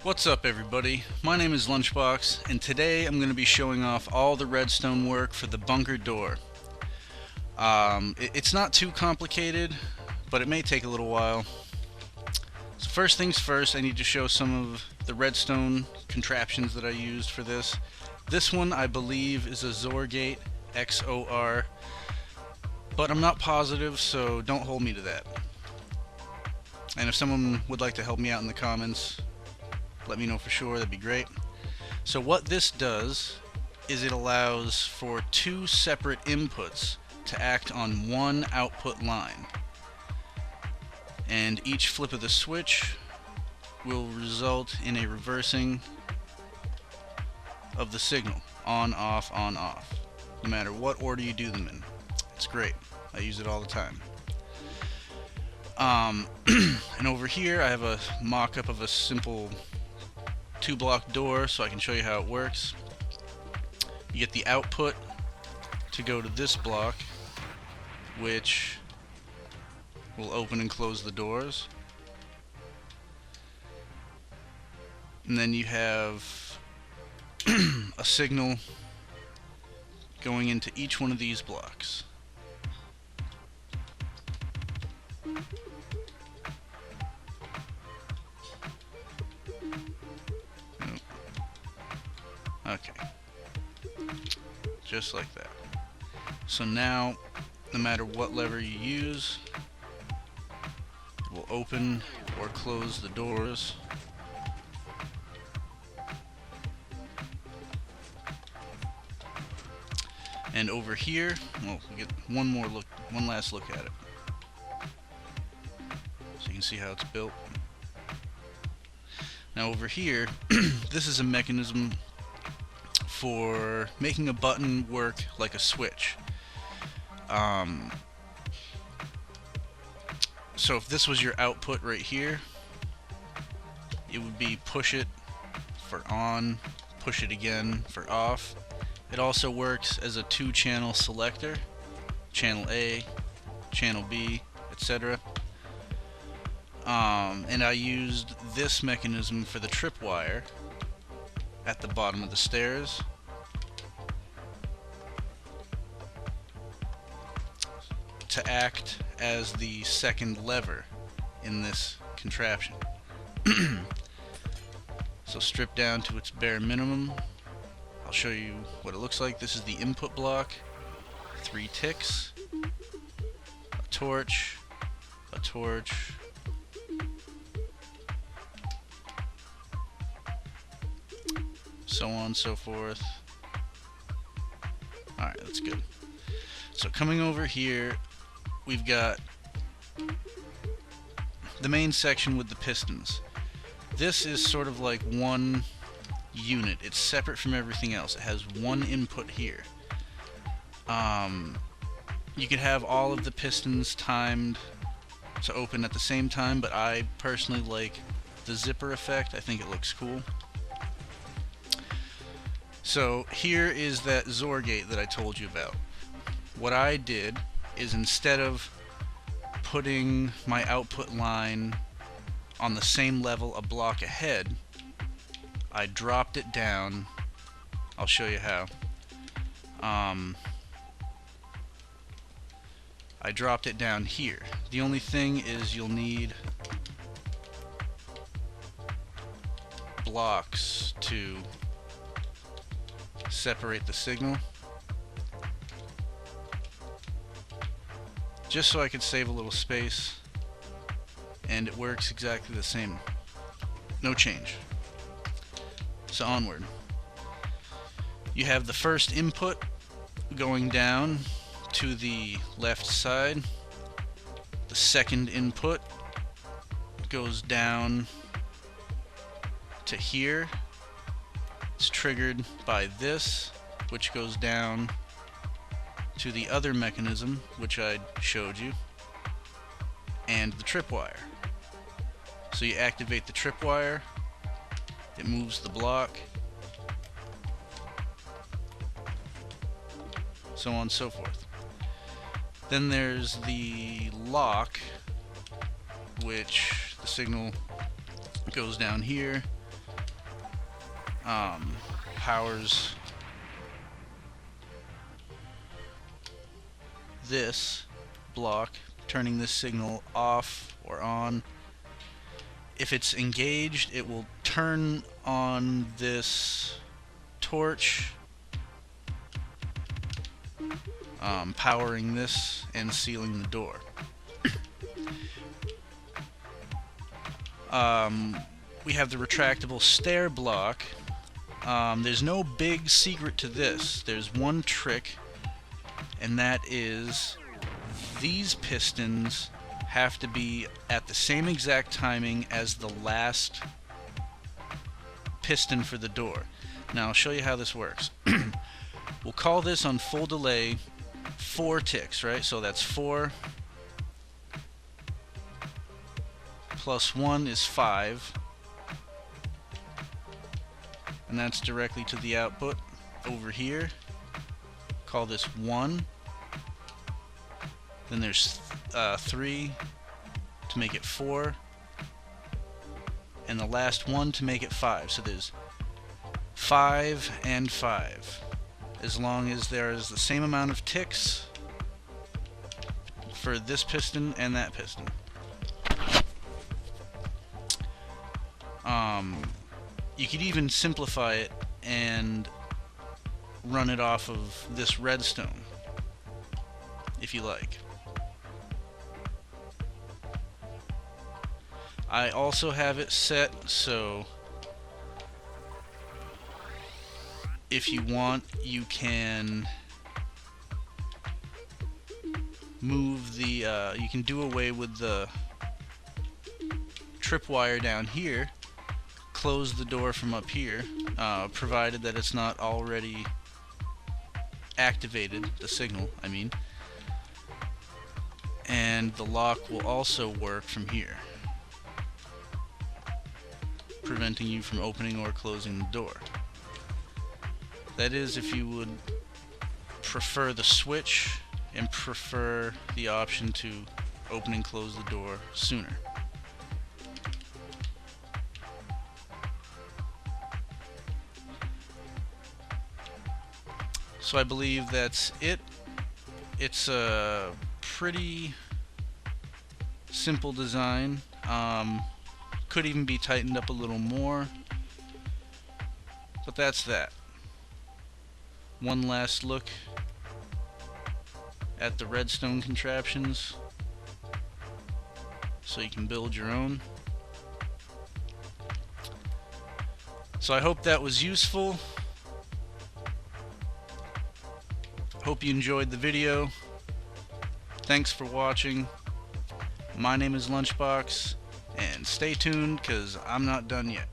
What's up everybody? My name is Lunchbox and today I'm going to be showing off all the redstone work for the bunker door. It's not too complicated, but it may take a little while. So first things first, I need to show some of the redstone contraptions that I used for this. This one I believe is a Zorgate XOR, but I'm not positive, so don't hold me to that. And if someone would like to help me out in the comments, let me know for sure, that'd be great. So what this does is it allows for two separate inputs to act on one output line. And each flip of the switch will result in a reversing of the signal. On, off, no matter what order you do them in. It's great. I use it all the time. And over here I have a mock-up of a simple 2-block door so I can show you how it works. You get the output to go to this block, which will open and close the doors. And then you have a signal going into each one of these blocks. Okay, just like that. So now, no matter what lever you use, it will open or close the doors. And over here, well, we get one last look at it. So you can see how it's built. Now over here, this is a mechanism for making a button work like a switch. So if this was your output right here, it would be push it for on, push it again for off. It also works as a 2-channel selector, channel A, channel B, etc. And I used this mechanism for the tripwire at the bottom of the stairs. To act as the second lever in this contraption. So stripped down to its bare minimum, I'll show you what it looks like. This is the input block, 3 ticks, a torch, so on and so forth. Alright, that's good. So coming over here, we've got the main section with the pistons. This is sort of like one unit. It's separate from everything else. It has one input here. You could have all of the pistons timed to open at the same time, but I personally like the zipper effect. I think it looks cool. So here is that Zorgate that I told you about. What I did is, instead of putting my output line on the same level a block ahead, I dropped it down. I'll show you how. I dropped it down here. The only thing is you'll need blocks to separate the signal, just so I could save a little space, and it works exactly the same. No change. So onward. You have the first input going down to the left side. The second input goes down to here. It's triggered by this, which goes down to the other mechanism, which I showed you, and the tripwire. So you activate the tripwire, it moves the block, so on and so forth. Then there's the lock, which the signal goes down here, powers this block, turning this signal off or on. If it's engaged, it will turn on this torch, powering this and sealing the door. We have the retractable stair block. There's no big secret to this. There's one trick, and that is these pistons have to be at the same exact timing as the last piston for the door. Now I'll show you how this works. We'll call this on full delay 4 ticks, right? So that's 4 plus 1 is 5, and that's directly to the output over here. Call this 1. Then there's 3 to make it 4, and the last 1 to make it 5. So there's 5 and 5. As long as there is the same amount of ticks for this piston and that piston. You could even simplify it and run it off of this redstone if you like. I also have it set so if you want, you can move the you can do away with the tripwire down here, close the door from up here, provided that it's not already activated, the signal, I mean, and the lock will also work from here, preventing you from opening or closing the door. That is, if you would prefer the switch and prefer the option to open and close the door sooner. So I believe that's it. It's a pretty simple design. Could even be tightened up a little more, but that's that. One last look at the redstone contraptions so you can build your own. So I hope that was useful. Hope you enjoyed the video. Thanks for watching. My name is Lunchbox, and stay tuned because I'm not done yet.